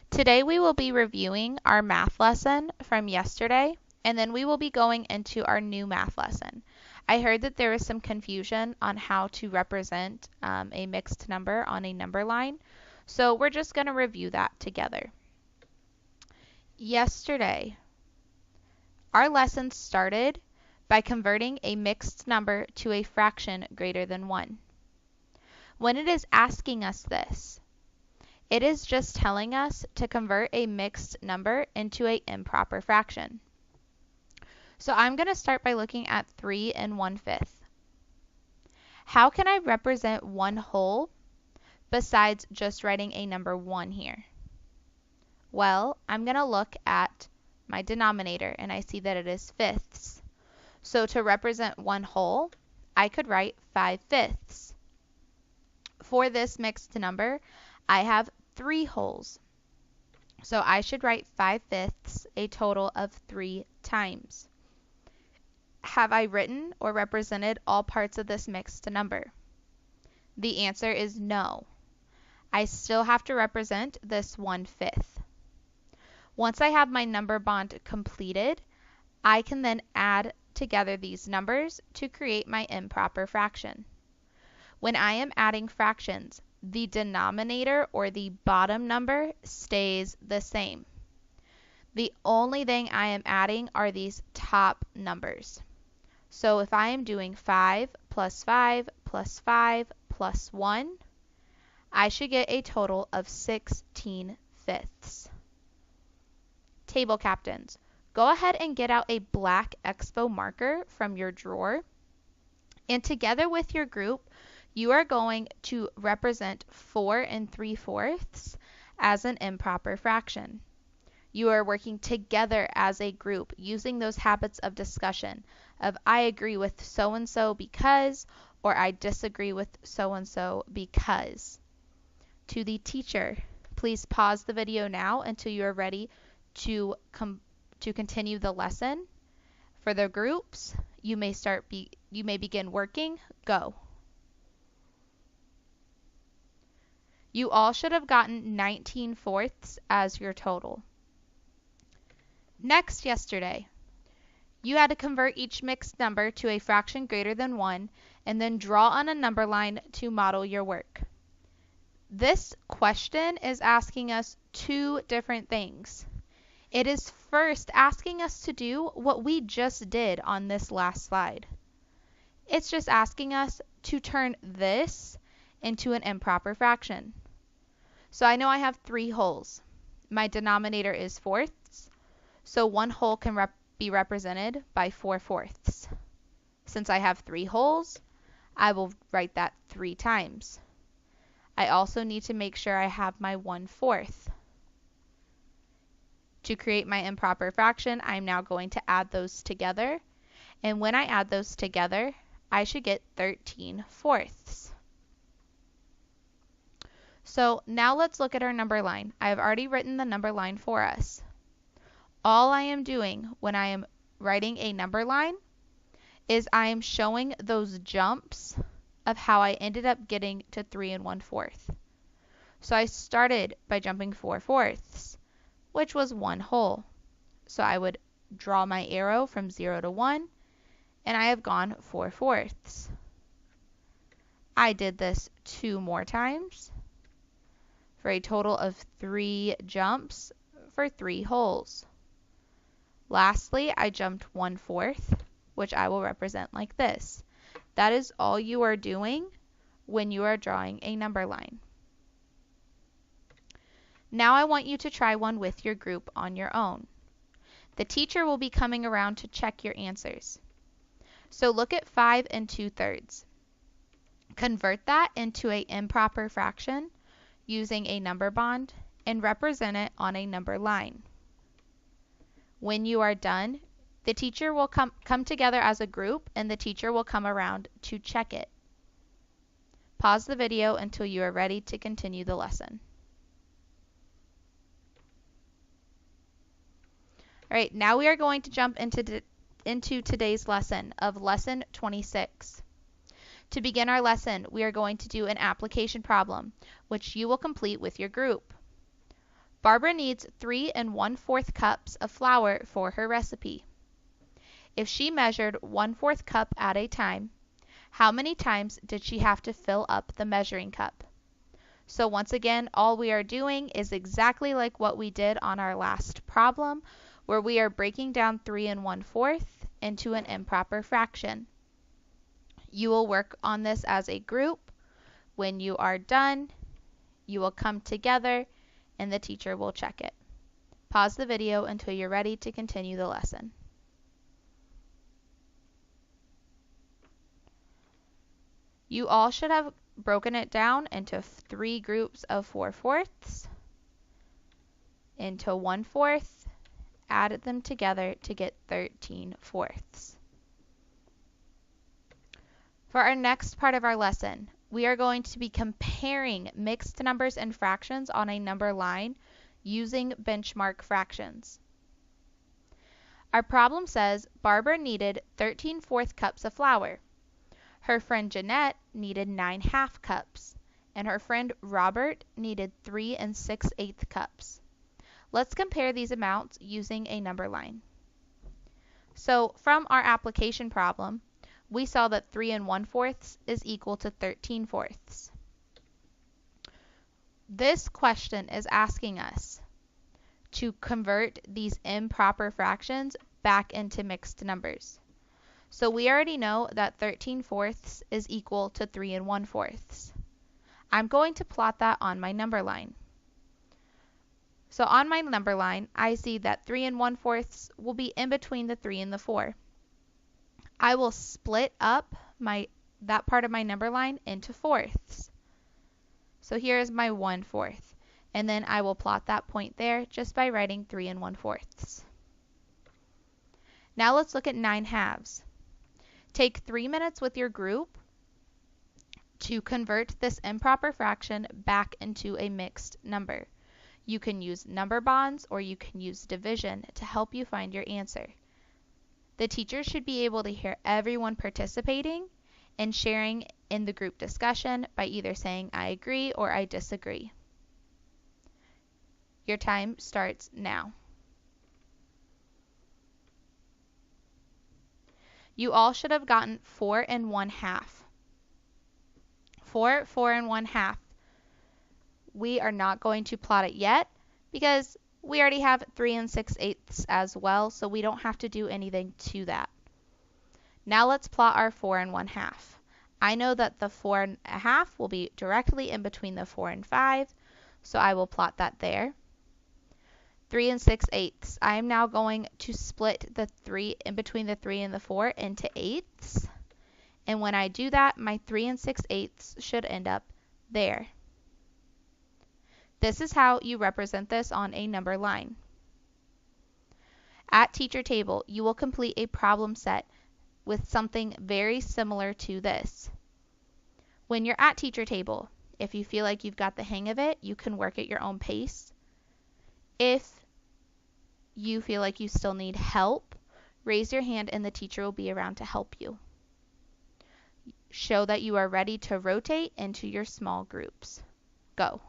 Today we will be reviewing our math lesson from yesterday, and then we will be going into our new math lesson. I heard that there was some confusion on how to represent a mixed number on a number line, so we're just going to review that together. Yesterday, our lesson started by converting a mixed number to a fraction greater than 1. When it is asking us this, it is just telling us to convert a mixed number into an improper fraction. So I'm going to start by looking at 3 1/5. How can I represent one whole besides just writing a number 1 here? Well, I'm going to look at my denominator and I see that it is fifths. So to represent one whole, I could write 5/5. For this mixed number, I have 3 wholes. So I should write 5/5 a total of 3 times. Have I written or represented all parts of this mixed number? The answer is no. I still have to represent this 1/5. Once I have my number bond completed, I can then add together these numbers to create my improper fraction. When I am adding fractions, the denominator or the bottom number stays the same. The only thing I am adding are these top numbers. So if I am doing 5 plus 5 plus 5 plus 1, I should get a total of 16/5. Table captains, go ahead and get out a black Expo marker from your drawer, and together with your group, you are going to represent 4 3/4 as an improper fraction. You are working together as a group using those habits of discussion of I agree with so-and-so because, or I disagree with so-and-so because. To the teacher, please pause the video now until you are ready to continue the lesson. For the groups, you may begin working. Go. You all should have gotten 19/4 as your total. Next, yesterday, you had to convert each mixed number to a fraction greater than 1 and then draw on a number line to model your work. This question is asking us two different things. It is first asking us to do what we just did on this last slide. It's just asking us to turn this into an improper fraction. So I know I have 3 wholes. My denominator is fourths, so one whole can be represented by 4/4. Since I have 3 wholes, I will write that 3 times. I also need to make sure I have my 1/4. To create my improper fraction, I'm now going to add those together, and when I add those together, I should get 13/4. So now let's look at our number line. I have already written the number line for us. All I am doing when I am writing a number line is I am showing those jumps of how I ended up getting to 3 1/4. So I started by jumping 4/4, which was 1 whole. So I would draw my arrow from 0 to 1, and I have gone 4/4. I did this 2 more times for a total of 3 jumps for 3 wholes. Lastly, I jumped 1/4, which I will represent like this. That is all you are doing when you are drawing a number line. Now I want you to try one with your group on your own. The teacher will be coming around to check your answers. So look at 5 2/3. Convert that into an improper fraction using a number bond and represent it on a number line. When you are done, the teacher will come together as a group and the teacher will come around to check it. Pause the video until you are ready to continue the lesson. All right, now we are going to jump into today's lesson of lesson 26. To begin our lesson, we are going to do an application problem, which you will complete with your group. Barbara needs 3 1/4 cups of flour for her recipe. If she measured 1/4 cup at a time, how many times did she have to fill up the measuring cup? So once again, all we are doing is exactly like what we did on our last problem, where we are breaking down 3 1/4 into an improper fraction. You will work on this as a group. When you are done, you will come together and the teacher will check it. Pause the video until you're ready to continue the lesson. You all should have broken it down into 3 groups of 4/4, into 1/4, added them together to get 13/4. For our next part of our lesson, we are going to be comparing mixed numbers and fractions on a number line using benchmark fractions. Our problem says Barbara needed 13/4 cups of flour. Her friend Jeanette needed 9/2 cups, and her friend Robert needed 3 6/8 cups. Let's compare these amounts using a number line. So from our application problem, we saw that 3 1/4 is equal to 13/4. This question is asking us to convert these improper fractions back into mixed numbers. So we already know that 13/4 is equal to 3 1/4. I'm going to plot that on my number line. So on my number line, I see that 3 1/4 will be in between the 3 and the 4. I will split up that part of my number line into fourths. So here is my 1/4. And then I will plot that point there just by writing 3 1/4. Now let's look at 9/2. Take 3 minutes with your group to convert this improper fraction back into a mixed number. You can use number bonds or you can use division to help you find your answer. The teacher should be able to hear everyone participating and sharing in the group discussion by either saying I agree or I disagree. Your time starts now. You all should have gotten 4 1/2. 4 1/2. We are not going to plot it yet because we already have 3 6/8 as well, so we don't have to do anything to that. Now let's plot our 4 1/2. I know that the 4 1/2 will be directly in between the 4 and 5, so I will plot that there. 3 6/8. I am now going to split the 3 in between the 3 and the 4 into eighths. And when I do that, my 3 6/8 should end up there. This is how you represent this on a number line. At teacher table, you will complete a problem set with something very similar to this. When you're at teacher table, if you feel like you've got the hang of it, you can work at your own pace. If you feel like you still need help, raise your hand and the teacher will be around to help you. Show that you are ready to rotate into your small groups. Go.